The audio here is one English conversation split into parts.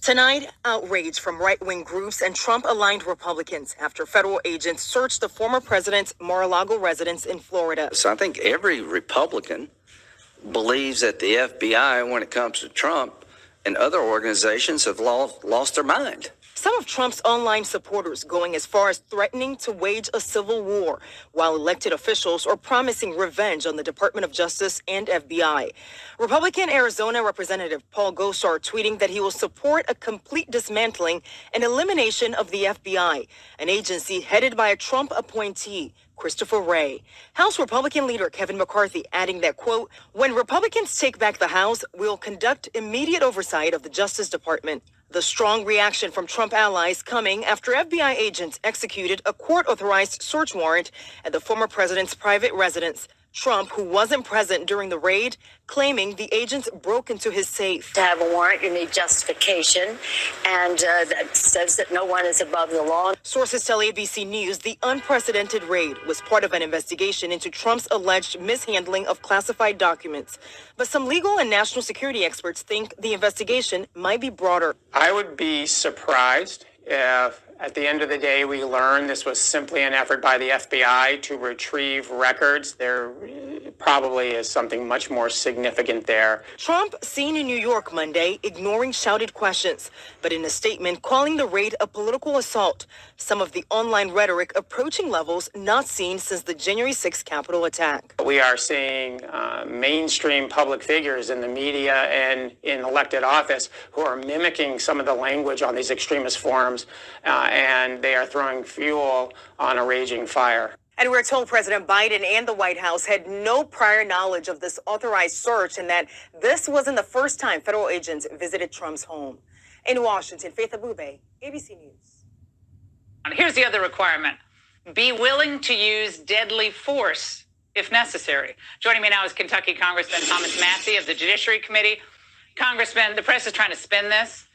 Tonight, outrage from right-wing groups and Trump-aligned Republicans after federal agents searched the former president's Mar-a-Lago residence in Florida. So I think every Republican believes that the FBI, when it comes to Trump and other organizations, have lost their mind. Some of Trump's online supporters going as far as threatening to wage a civil war, while elected officials are promising revenge on the Department of Justice and FBI. Republican Arizona Representative Paul Gosar tweeting that he will support a complete dismantling and elimination of the FBI, an agency headed by a Trump appointee, Christopher Wray. House Republican leader Kevin McCarthy adding that, quote, when Republicans take back the House, we'll conduct immediate oversight of the Justice Department. The strong reaction from Trump allies coming after FBI agents executed a court-authorized search warrant at the former president's private residence. Trump, who wasn't present during the raid, claiming the agents broke into his safe. To have a warrant, you need justification, and that says that no one is above the law. Sources tell ABC News the unprecedented raid was part of an investigation into Trump's alleged mishandling of classified documents. But some legal and national security experts think the investigation might be broader. I would be surprised if at the end of the day we learn this was simply an effort by the FBI to retrieve records. There probably is something much more significant there. Trump seen in New York Monday ignoring shouted questions, but in a statement calling the raid a political assault. Some of the online rhetoric approaching levels not seen since the January 6th Capitol attack. We are seeing mainstream public figures in the media and in elected office who are mimicking some of the language on these extremist forums, and they are throwing fuel on a raging fire. And we're told President Biden and the White House had no prior knowledge of this authorized search and that this wasn't the first time federal agents visited Trump's home. In Washington, Faith Abube, ABC News. Here's the other requirement. Be willing to use deadly force if necessary. Joining me now is Kentucky Congressman Thomas Massie of the Judiciary Committee. Congressman, the press is trying to spin this.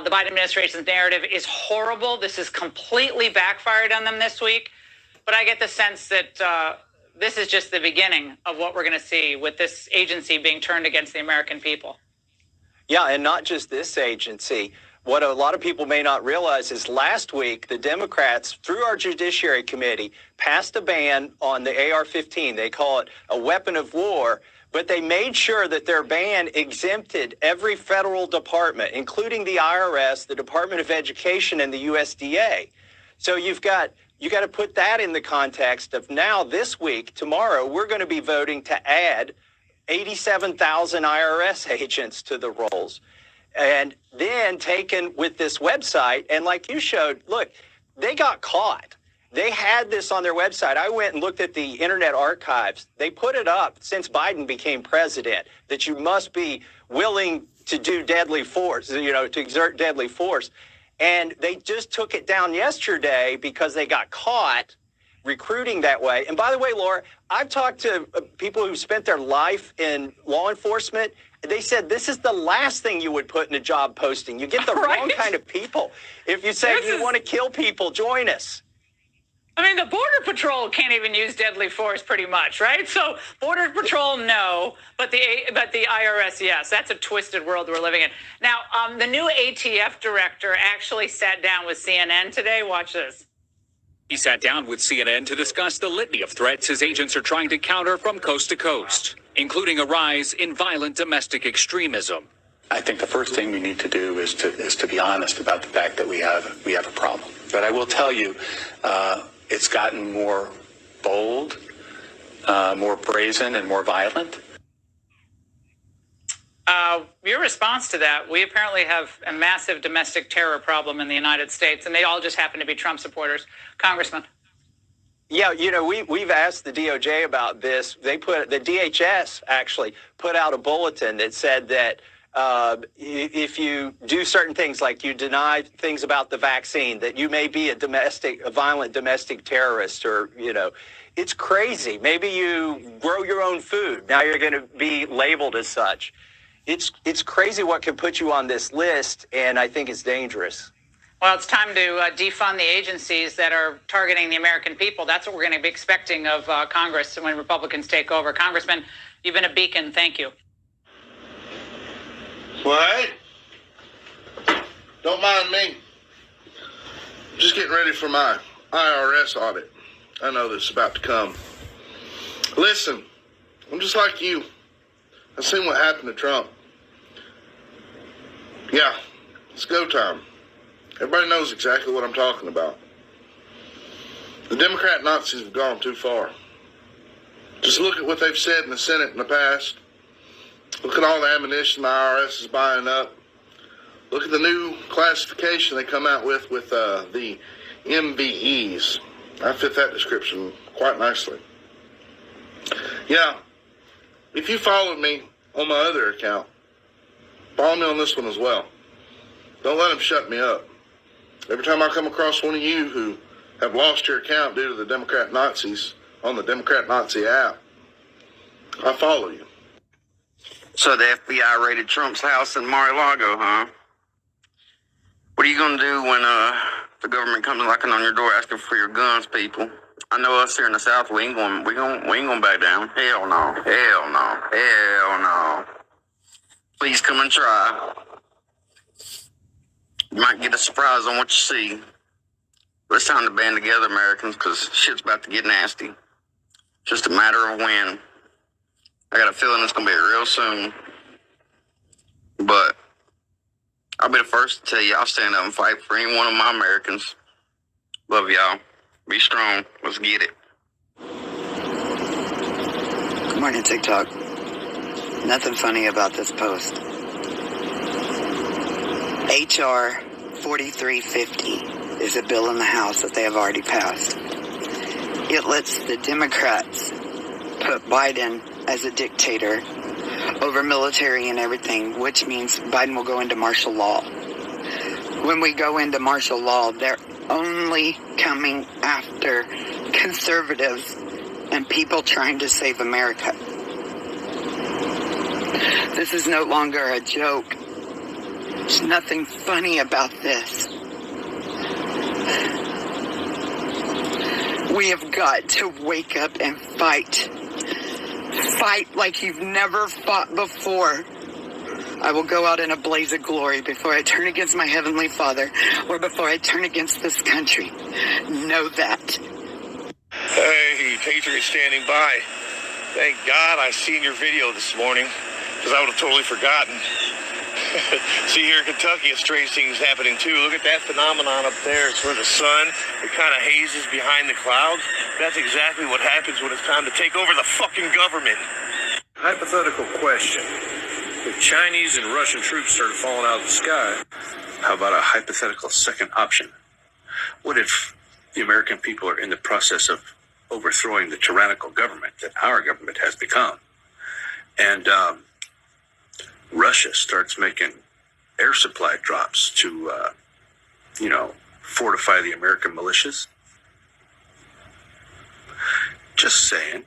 The Biden administration's narrative is horrible. This has completely backfired on them this week. But I get the sense that this is just the beginning of what we're going to see with this agency being turned against the American people. Yeah, and not just this agency. What a lot of people may not realize is last week, the Democrats, through our Judiciary Committee, passed a ban on the AR-15. They call it a weapon of war. But they made sure that their ban exempted every federal department, including the IRS, the Department of Education, and the USDA. So you got to put that in the context of now this week, tomorrow, we're going to be voting to add 87,000 IRS agents to the rolls. And then taken with this website, and like you showed, look, they got caught. They had this on their website. I went and looked at the Internet Archives. They put it up since Biden became president, that you must be willing to do deadly force, to exert deadly force. And they just took it down yesterday because they got caught recruiting that way. And by the way, Laura, I've talked to people who spent their life in law enforcement. They said this is the last thing you would put in a job posting. You get the wrong kind of people. If you say you want to kill people, join us. I mean, the Border Patrol can't even use deadly force pretty much, right? So Border Patrol, no, but the IRS, yes. That's a twisted world we're living in. Now, the new ATF director actually sat down with CNN today. Watch this. He sat down with CNN to discuss the litany of threats his agents are trying to counter from coast to coast, including a rise in violent domestic extremism. I think the first thing we need to do is to be honest about the fact that we have a problem. But I will tell you, it's gotten more bold, more brazen, and more violent. Your response to that, we apparently have a massive domestic terror problem in the United States, and they all just happen to be Trump supporters. Congressman. Yeah, we've asked the DOJ about this. The DHS actually put out a bulletin that said that if you do certain things, like you deny things about the vaccine, that you may be a violent domestic terrorist, or, it's crazy. Maybe you grow your own food. Now you're going to be labeled as such. It's crazy what can put you on this list, and I think it's dangerous. Well, it's time to defund the agencies that are targeting the American people. That's what we're going to be expecting of Congress when Republicans take over. Congressman, you've been a beacon. Thank you. What? Don't mind me. Just getting ready for my IRS audit. I know this is about to come. Listen, I'm just like you. I've seen what happened to Trump. Yeah, it's go time. Everybody knows exactly what I'm talking about. The Democrat Nazis have gone too far. Just look at what they've said in the Senate in the past. Look at all the ammunition the IRS is buying up. Look at the new classification they come out with the MVEs. I fit that description quite nicely. Yeah, if you followed me on my other account, follow me on this one as well. Don't let them shut me up. Every time I come across one of you who have lost your account due to the Democrat Nazis on the Democrat Nazi app, I follow you. So the FBI raided Trump's house in Mar-a-Lago, huh? What are you going to do when the government comes knocking on your door asking for your guns, people? I know us here in the South, we ain't going back down. Hell no. Hell no. Hell no. Please come and try. You might get a surprise on what you see. But it's time to band together, Americans, because shit's about to get nasty. Just a matter of when. I got a feeling it's going to be real soon. But I'll be the first to tell you I'll stand up and fight for any one of my Americans. Love y'all. Be strong. Let's get it. Good morning, TikTok. Nothing funny about this post. H.R. 4350 is a bill in the House that they have already passed. It lets the Democrats put Biden as a dictator over military and everything, which means Biden will go into martial law. When we go into martial law, they're only coming after conservatives and people trying to save America. This is no longer a joke. There's nothing funny about this. We have got to wake up and fight. Fight like you've never fought before. I will go out in a blaze of glory before I turn against my Heavenly Father or before I turn against this country. Know that. Hey, Patriot standing by. Thank God I seen your video this morning, because I would have totally forgotten. See, here in Kentucky, a strange thing is happening too. Look at that phenomenon up there. It's where the sun, it kind of hazes behind the clouds. That's exactly what happens when it's time to take over the fucking government. Hypothetical question. If Chinese and Russian troops started falling out of the sky, how about a hypothetical second option? What if the American people are in the process of overthrowing the tyrannical government that our government has become, and Russia starts making air supply drops to, fortify the American militias? Just saying.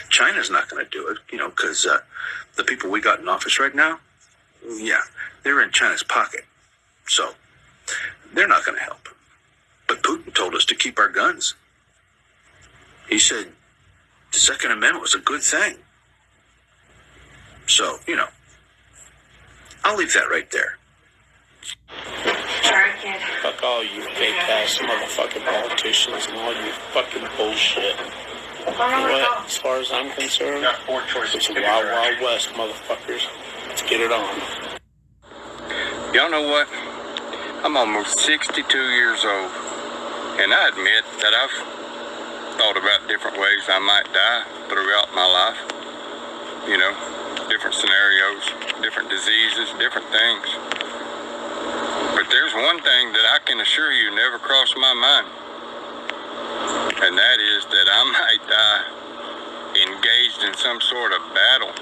China's not going to do it, because the people we got in office right now, they're in China's pocket. So they're not going to help. But Putin told us to keep our guns. He said the Second Amendment was a good thing. So, I'll leave that right there. Sorry, kid. Fuck all you fake-ass motherfucking politicians and all you fucking bullshit. What, as far as I'm concerned, it's a wild, wild west, motherfuckers. Let's get it on. Y'all know what? I'm almost 62 years old, and I admit that I've thought about different ways I might die throughout my life. Different scenarios, different diseases, different things. But there's one thing that I can assure you never crossed my mind, and that is that I might die engaged in some sort of battle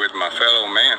with my fellow man.